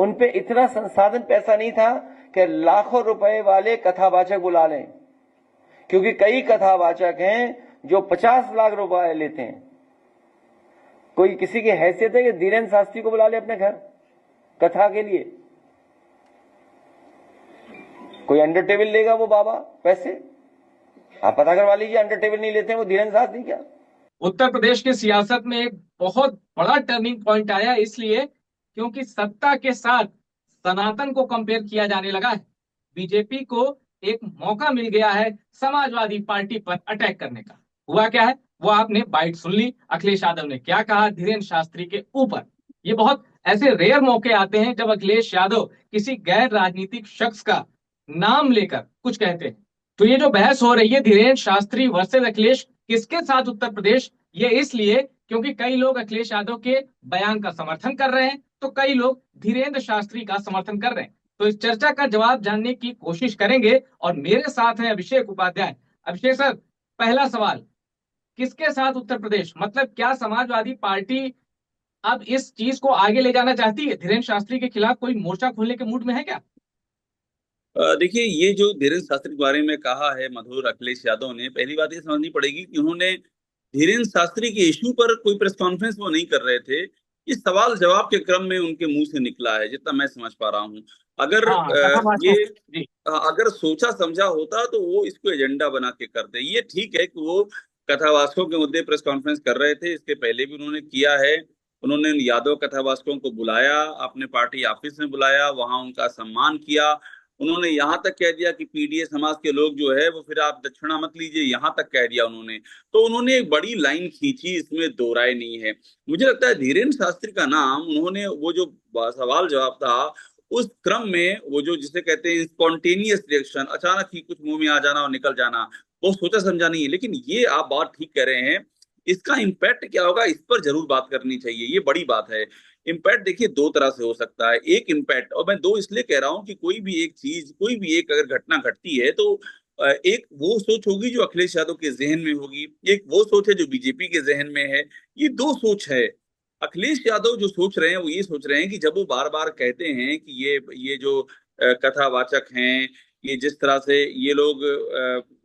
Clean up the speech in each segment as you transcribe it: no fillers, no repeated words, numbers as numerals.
उन पे इतना संसाधन पैसा नहीं था कि लाखों रुपए वाले कथावाचक बुला लें, क्योंकि कई कथावाचक हैं जो 50 लाख रुपए लेते हैं। कोई किसी की हैसियत है कि धीरेन्द्र शास्त्री को बुला ले अपने घर कथा के लिए? कोई अंडर टेबल लेगा वो बाबा पैसे? आप पता करवा लीजिए, अंडर टेबल नहीं लेते हैं वो धीरेन्द्र शास्त्री क्या? उत्तर प्रदेश की सियासत में एक बहुत बड़ा टर्निंग पॉइंट आया, इसलिए क्योंकि सत्ता के साथ सनातन को कंपेयर किया जाने लगा है। बीजेपी को एक मौका मिल गया है समाजवादी पार्टी पर अटैक करने का। हुआ क्या है, वो आपने बाइट सुन ली, अखिलेश यादव ने क्या कहा धीरेन्द्र शास्त्री के ऊपर। ये बहुत ऐसे रेयर मौके आते हैं जब अखिलेश यादव किसी गैर राजनीतिक शख्स का नाम लेकर कुछ कहते हैं। तो ये जो बहस हो रही है धीरेन्द्र शास्त्री वर्सेस अखिलेश किसके साथ उत्तर प्रदेश, ये इसलिए क्योंकि कई लोग अखिलेश यादव के बयान का समर्थन कर रहे हैं तो कई लोग धीरेन्द्र शास्त्री का समर्थन कर रहे हैं। तो इस चर्चा का जवाब जानने की कोशिश करेंगे और मेरे साथ हैं अभिषेक उपाध्याय। अभिषेक सर, पहला सवाल, किसके साथ उत्तर प्रदेश, मतलब क्या समाजवादी पार्टी अब इस चीज को आगे ले जाना चाहती है? धीरेन्द्र शास्त्री के खिलाफ कोई मोर्चा खोलने के मूड में है क्या? देखिए, ये जो धीरेन्द्र शास्त्री के बारे में कहा है मधुर अखिलेश यादव ने, पहली बात ये समझनी पड़ेगी कि उन्होंने धीरेन्द्र शास्त्री के इश्यू पर कोई प्रेस कॉन्फ्रेंस वो नहीं कर रहे थे। ये सवाल जवाब के क्रम में उनके मुंह से निकला है, जितना मैं समझ पा रहा हूँ। अगर हाँ, कथावाचकों जी। अगर सोचा समझा होता तो वो इसको एजेंडा बना के करते। ये ठीक है कि वो कथावाचकों के मुद्दे प्रेस कॉन्फ्रेंस कर रहे थे, इसके पहले भी उन्होंने किया है। उन्होंने यादव कथावाचकों को बुलाया, अपने पार्टी ऑफिस में बुलाया, वहां उनका सम्मान किया। उन्होंने यहाँ तक कह दिया कि पीडीए समाज के लोग जो है वो फिर आप दक्षिणा मत लीजिए, यहाँ तक कह दिया उन्होंने। तो उन्होंने एक बड़ी लाइन खींची, इसमें दो राय नहीं है। मुझे लगता है धीरेन्द्र शास्त्री का नाम उन्होंने वो जो सवाल जवाब था उस क्रम में, वो जो जिसे कहते हैं स्पॉन्टेनियस रिएक्शन, अचानक ही कुछ मुंह में आ जाना और निकल जाना, वो सोचा समझा नहीं है। लेकिन ये आप बात ठीक कह रहे हैं, इसका इम्पैक्ट क्या होगा इस पर जरूर बात करनी चाहिए, ये बड़ी बात है। इम्पैक्ट देखिए दो तरह से हो सकता है। एक इम्पैक्ट, और मैं दो इसलिए कह रहा हूं कि कोई भी एक चीज, कोई भी एक अगर घटना घटती है तो एक वो सोच होगी जो अखिलेश यादव के जहन में होगी, एक वो सोच है जो बीजेपी के जहन में है। ये दो सोच है। अखिलेश यादव जो सोच रहे हैं वो ये सोच रहे हैं कि जब वो बार बार कहते हैं कि ये जो कथावाचक हैं, ये जिस तरह से ये लोग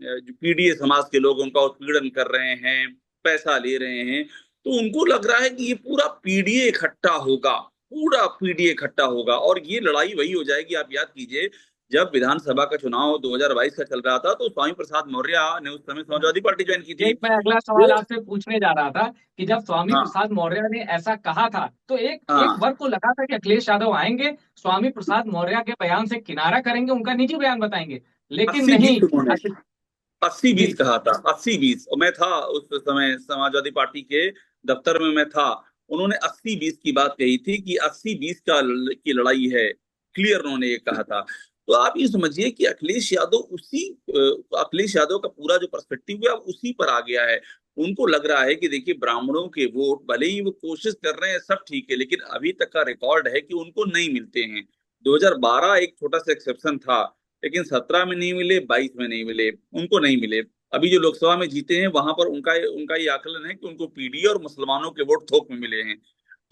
जो पीडीए समाज के लोग उनका उत्पीड़न कर रहे हैं, पैसा ले रहे हैं, तो उनको लग रहा है कि ये पूरा पीडीए इकट्ठा होगा, पूरा पीडीए इकट्ठा होगा। और ये लड़ाई वही हो जाएगी। आप याद कीजिए, जब विधानसभा का चुनाव 2022 का चल रहा था तो स्वामी प्रसाद मौर्य ने उस समय समाजवादी पार्टी ज्वाइन की थी। एक मैं अगला सवाल वो आपसे पूछने जा रहा था कि जब स्वामी हाँ प्रसाद मौर्य ने ऐसा कहा था तो एक एक हाँ वर्ग को लगा था कि अखिलेश यादव आएंगे, स्वामी प्रसाद मौर्य के बयान से किनारा करेंगे, उनका निजी बयान बताएंगे, लेकिन 80-20 नहीं। उन्होंने अखि- 80-20 जी। कहा था, 80-20। और मैं था उस समय समाजवादी पार्टी के दफ्तर में, मैं था। उन्होंने 80-20 की बात कही थी कि 80-20 की लड़ाई है, क्लियर उन्होंने ये कहा था। तो आप ये समझिए कि अखिलेश यादव का पूरा जो पर्सपेक्टिव है अब उसी पर आ गया है। उनको लग रहा है कि देखिए, ब्राह्मणों के वोट भले ही वो कोशिश कर रहे हैं, सब ठीक है, लेकिन अभी तक का रिकॉर्ड है कि उनको नहीं मिलते हैं। 2012 एक छोटा सा एक्सेप्शन था, लेकिन 17 में नहीं मिले, 22 में नहीं मिले, उनको नहीं मिले। अभी जो लोकसभा में जीते हैं वहां पर उनका उनका ये आकलन है कि उनको पीडीए और मुसलमानों के वोट थोक में मिले हैं।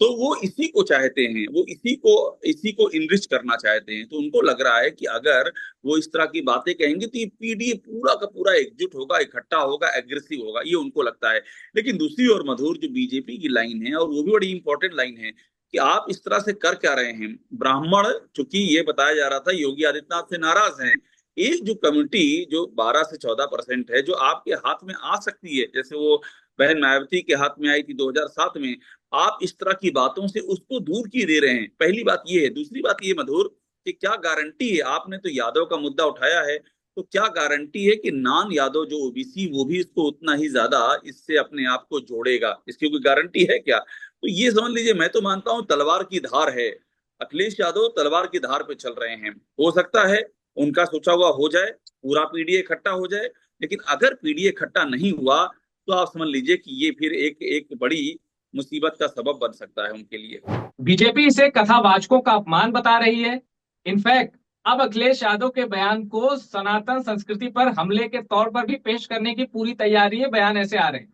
तो वो इसी को चाहते हैं, वो इसी को इनरिच करना चाहते हैं। तो उनको लग रहा है कि अगर वो इस तरह की बातें कहेंगे तो ये पीडीए पूरा का पूरा एकजुट होगा, इकट्ठा होगा, एग्रेसिव होगा, ये उनको लगता है। लेकिन दूसरी ओर मधुर, जो बीजेपी की लाइन है, और वो भी बड़ी इंपॉर्टेंट लाइन है, कि आप इस तरह से कर क्या रहे हैं। ब्राह्मण, चूंकि ये बताया जा रहा था योगी आदित्यनाथ से नाराज हैं। एक जो कम्युनिटी जो 12 से 14% है, जो आपके हाथ में आ सकती है, जैसे वो बहन मायावती के हाथ में आई थी 2007 में, आप इस तरह की बातों से उसको दूर किए दे रहे हैं। पहली बात ये है। दूसरी बात ये मधुर, कि क्या गारंटी है, आपने तो यादव का मुद्दा उठाया है, तो क्या गारंटी है कि नान यादव जो ओबीसी, वो भी इसको उतना ही ज्यादा इससे अपने आप को जोड़ेगा? इसकी कोई गारंटी है क्या? तो ये समझ लीजिए, मैं तो मानता हूं तलवार की धार है। अखिलेश यादव तलवार की धार पे चल रहे हैं। हो सकता है उनका सोचा हुआ हो जाए, पूरा पीडीए इकट्ठा हो जाए। लेकिन अगर पीडीए इकट्ठा नहीं हुआ तो आप समझ लीजिए कि ये फिर एक एक बड़ी मुसीबत का सबब बन सकता है उनके लिए। बीजेपी इसे कथावाचकों का अपमान बता रही है। इनफैक्ट अब अखिलेश यादव के बयान को सनातन संस्कृति पर हमले के तौर पर भी पेश करने की पूरी तैयारी है, बयान ऐसे आ रहे हैं।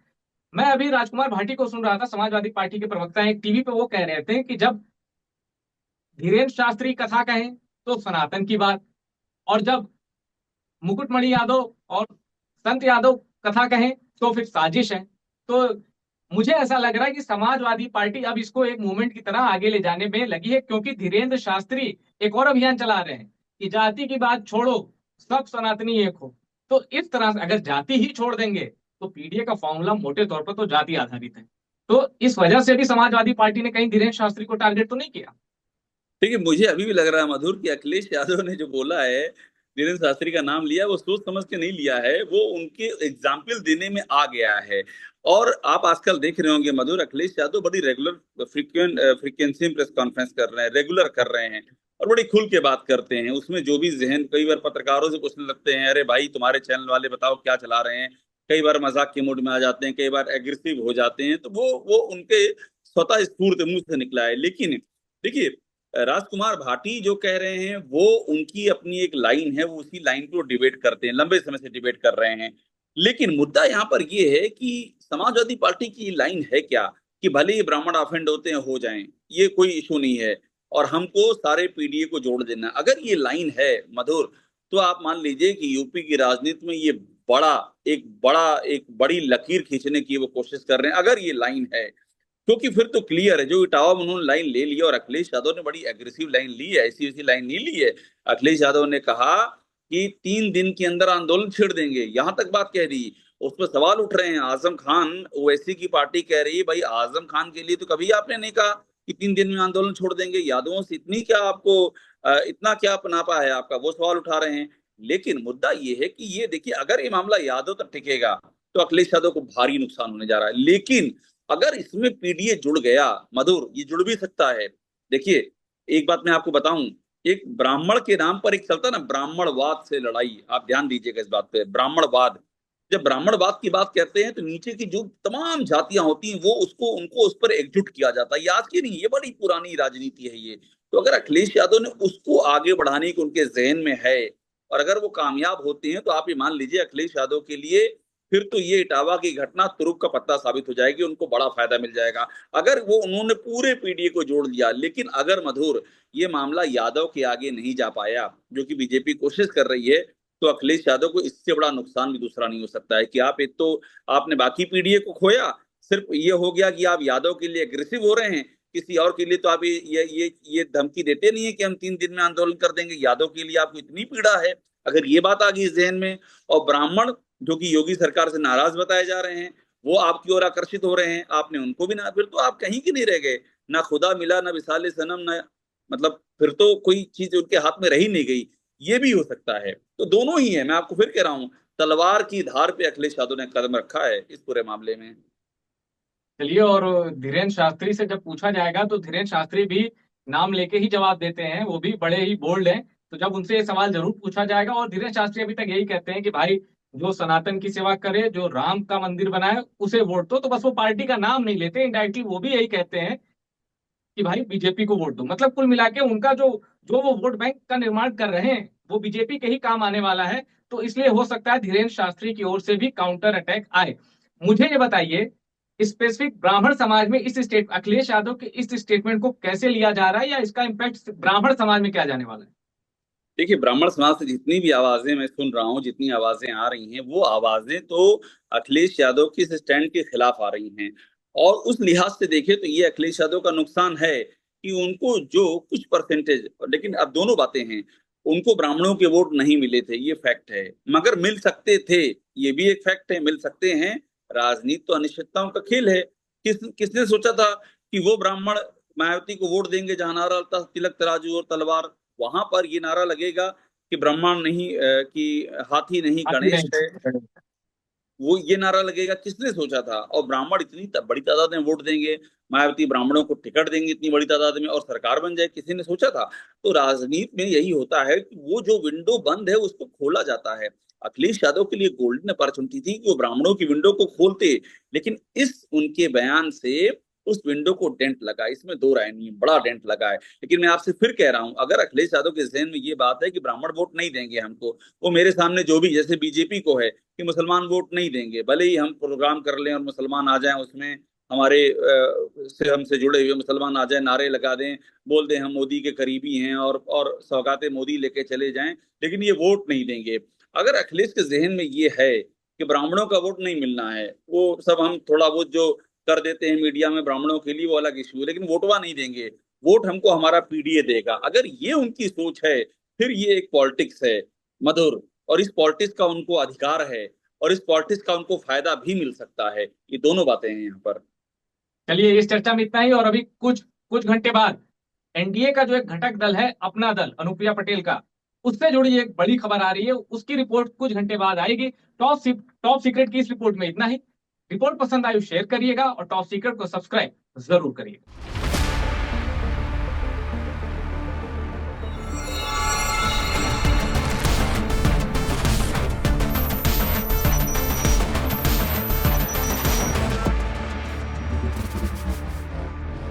मैं अभी राजकुमार भाटी को सुन रहा था, समाजवादी पार्टी के प्रवक्ता हैं, एक टीवी पे वो कह रहे थे कि जब धीरेन्द्र शास्त्री कथा कहें तो सनातन की बात, और जब मुकुटमणि यादव और संत यादव कथा कहें तो फिर साजिश है। तो मुझे ऐसा लग रहा है कि समाजवादी पार्टी अब इसको एक मूवमेंट की तरह आगे ले जाने में लगी है, क्योंकि धीरेन्द्र शास्त्री एक और अभियान चला रहे हैं कि जाति की बात छोड़ो, सब सनातनी एक हो। तो इस तरह से अगर जाति ही छोड़ देंगे तो पीडीए का फॉर्मूला मोटे तौर पर तो जाति आधारित है। तो इस वजह से भी समाजवादी पार्टी ने कहीं धीरेन्द्र शास्त्री को टारगेट तो नहीं किया। देखिए, मुझे अभी भी लग रहा है मधुर कि अखिलेश यादव ने जो बोला है, धीरेन्द्र शास्त्री का नाम लिया, वो सोच समझ के नहीं लिया है, वो उनके एग्जाम्पल देने में आ गया है। और आप आजकल देख रहे होंगे मधुर, अखिलेश यादव बड़ी रेगुलर फ्रीक्वेंसी में प्रेस कॉन्फ्रेंस कर रहे हैं, रेगुलर कर रहे हैं, और बड़ी खुल के बात करते हैं। उसमें जो भी जहन, कई बार पत्रकारों से पूछने लगते हैं, अरे भाई तुम्हारे चैनल वाले बताओ क्या चला रहे हैं। कई बार मजाक के मूड में आ जाते हैं, कई बार एग्रेसिव हो जाते हैं, तो वो उनके स्वतः स्फूर्त मुंह से निकला है। लेकिन देखिए, राजकुमार भाटी जो कह रहे हैं वो उनकी अपनी एक लाइन है, वो उसी लाइन को डिबेट करते हैं, लंबे समय से डिबेट कर रहे हैं। लेकिन मुद्दा यहाँ पर ये है कि समाजवादी पार्टी की लाइन है क्या, कि भले ही ब्राह्मण ऑफेंड होते हैं हो जाएं, ये कोई इशू नहीं है, और हमको सारे पीडीए को जोड़ देना। अगर ये लाइन है मधुर, तो आप मान लीजिए कि यूपी की राजनीति में ये एक बड़ी लकीर खींचने की वो कोशिश कर रहे हैं, अगर ये लाइन है। क्योंकि फिर तो क्लियर है, जो इटावा में उन्होंने लाइन ले ली, और अखिलेश यादव ने बड़ी एग्रेसिव लाइन ली है, ऐसी ऐसी लाइन नहीं ली है। अखिलेश यादव ने कहा कि 3 दिन के अंदर आंदोलन छेड़ देंगे, यहां तक बात कह दी। उस पर सवाल उठ रहे हैं। आजम खान ओवैसी की पार्टी कह रही है, भाई आजम खान के लिए तो कभी आपने नहीं कहा कि 3 दिन में आंदोलन छोड़ देंगे, यादवों से इतनी क्या आपको इतना क्या पनापा है आपका, वो सवाल उठा रहे हैं। लेकिन मुद्दा ये है कि ये देखिए, अगर ये मामला यादव तक टिकेगा तो अखिलेश यादव को भारी नुकसान होने जा रहा है। लेकिन अगर इसमें पीडीए जुड़ गया मधुर, ये जुड़ भी सकता है। देखिए, एक बात मैं आपको बताऊं, एक ब्राह्मण के नाम पर एक चलता ना ब्राह्मणवाद से लड़ाई, आप ध्यान दीजिएगा इस बात पे, ब्राह्मणवाद। जब ब्राह्मणवाद की बात करते हैं तो नीचे की जो तमाम जातियां होती हैं वो उसको उनको उस पर एकजुट किया जाता है। ये आज की नहीं, ये बड़ी पुरानी राजनीति है ये। तो अगर अखिलेश यादव ने उसको आगे बढ़ाने की उनके जहन में है, और अगर वो कामयाब होते हैं, तो आप ये मान लीजिए अखिलेश यादव के लिए फिर तो ये इटावा की घटना तुरुप का पत्ता साबित हो जाएगी, उनको बड़ा फायदा मिल जाएगा अगर वो उन्होंने पूरे पीडीए को जोड़ दिया। लेकिन अगर मधुर ये मामला यादव के आगे नहीं जा पाया, जो कि बीजेपी कोशिश कर रही है, तो अखिलेश यादव को इससे बड़ा नुकसान भी दूसरा नहीं हो सकता है कि आप एक तो आपने बाकी पीडीए को खोया, सिर्फ ये हो गया कि आप यादव के लिए एग्रेसिव हो रहे हैं, किसी और के लिए तो आप ये धमकी देते नहीं है कि हम 3 दिन में आंदोलन कर देंगे। यादव के लिए आपको इतनी पीड़ा है, अगर ये बात आ गई जहन में, और ब्राह्मण जो कि योगी सरकार से नाराज बताए जा रहे हैं वो आपकी ओर आकर्षित हो रहे हैं, आपने उनको भी ना, फिर तो आप कहीं की नहीं रह गए, ना खुदा मिला ना विसाले सनम, ना मतलब फिर तो कोई चीज उनके हाथ में रही नहीं गई। ये भी हो सकता है। तो दोनों ही है, मैं आपको फिर कह रहा हूं, तलवार की धार पे अखिलेश यादव ने कदम रखा है इस पूरे मामले में। चलिए, और धीरेन्द्र शास्त्री से जब पूछा जाएगा तो धीरेन्द्र शास्त्री भी नाम लेके ही जवाब देते हैं, वो भी बड़े ही बोल्ड हैं। तो जब उनसे ये सवाल जरूर पूछा जाएगा, और धीरेन्द्र शास्त्री अभी तक यही कहते हैं कि भाई जो सनातन की सेवा करे, जो राम का मंदिर बनाए उसे वोट दो। तो बस वो पार्टी का नाम नहीं लेते, इनडायरेक्टली वो भी यही कहते हैं कि भाई बीजेपी को वोट दो। मतलब कुल मिला के उनका जो जो वो वोट बैंक का निर्माण कर रहे हैं वो बीजेपी के ही काम आने वाला है। तो इसलिए हो सकता है धीरेन्द्र शास्त्री की ओर से भी काउंटर अटैक आए। मुझे ये बताइए, स्पेसिफिक ब्राह्मण समाज में इस स्टेट अखिलेश यादव के इस स्टेटमेंट को कैसे लिया जा रहा है, या इसका इम्पैक्ट ब्राह्मण समाज में क्या जाने वाला है? देखिए, ब्राह्मण समाज से जितनी भी आवाजें मैं सुन रहा हूँ, जितनी आवाजें आ रही हैं, वो आवाजें तो अखिलेश यादव के इस स्टैंड के खिलाफ आ रही हैं। और उस लिहाज से देखें तो ये अखिलेश यादव का नुकसान है कि उनको जो कुछ परसेंटेज, लेकिन अब दोनों बातें हैं, उनको ब्राह्मणों के वोट नहीं मिले थे, ये फैक्ट है, मगर मिल सकते थे, ये भी एक फैक्ट है, मिल सकते हैं। राजनीति तो अनिश्चितताओं का खेल है। किसने सोचा था कि वो ब्राह्मण मायावती को वोट देंगे, जहां नारा लगता तिलक तराजू और तलवार, वहां पर ये नारा लगेगा कि ब्रह्मांड नहीं कि हाथी नहीं आती गणेश है, नहीं। वो ये नारा लगेगा। किसने सोचा था? और ब्राह्मण इतनी बड़ी तादाद में वोट देंगे, मायावती ब्राह्मणों को टिकट देंगे इतनी बड़ी तादाद में, और सरकार बन जाए, किसी ने सोचा था? तो राजनीति में यही होता है कि वो जो विंडो बंद है उसको खोला जाता है। अखिलेश यादव के लिए गोल्डन अपॉर्चुनिटी थी कि वो ब्राह्मणों की विंडो को खोलते, लेकिन इस उनके बयान से उस विंडो को डेंट लगा, इसमें दो राय नहीं, बड़ा डेंट लगा है। लेकिन मैं आपसे फिर कह रहा हूं, अगर अखिलेश यादव के जहन में ये बात है कि ब्राह्मण वोट नहीं देंगे हमको, वो मेरे सामने जो भी, जैसे बीजेपी को है कि मुसलमान वोट नहीं देंगे, भले ही हम प्रोग्राम कर लें और मुसलमान आ जाएं उसमें, हमारे से हमसे जुड़े हुए मुसलमान आ जाए, नारे लगा दें, बोल दें हम मोदी के करीबी हैं और सौगाते मोदी लेके चले जाएं, लेकिन ये वोट नहीं देंगे। अगर अखिलेश के जहन में ये है कि ब्राह्मणों का वोट नहीं मिलना है, वो सब हम थोड़ा बहुत जो कर देते हैं मीडिया में ब्राह्मणों के लिए वो अलग इश्यू है, लेकिन वोटवा नहीं देंगे, वोट हमको हमारा पीडीए देगा, अगर ये उनकी सोच है, फिर ये एक पॉलिटिक्स है मधुर, और इस पॉलिटिक्स का उनको अधिकार है, और इस पॉलिटिक्स का उनको फायदा भी मिल सकता है। ये दोनों बातें हैं यहाँ पर। चलिए इस चर्चा में इतना ही। और अभी कुछ कुछ घंटे बाद एनडीए का जो एक घटक दल है अपना दल अनुप्रिया पटेल का, उससे जुड़ी एक बड़ी खबर आ रही है, उसकी रिपोर्ट कुछ घंटे बाद आएगी। टॉप सीक्रेट की इस रिपोर्ट में इतना ही। रिपोर्ट पसंद आई शेयर करिएगा और टॉप सीक्रेट को सब्सक्राइब जरूर करिएगा।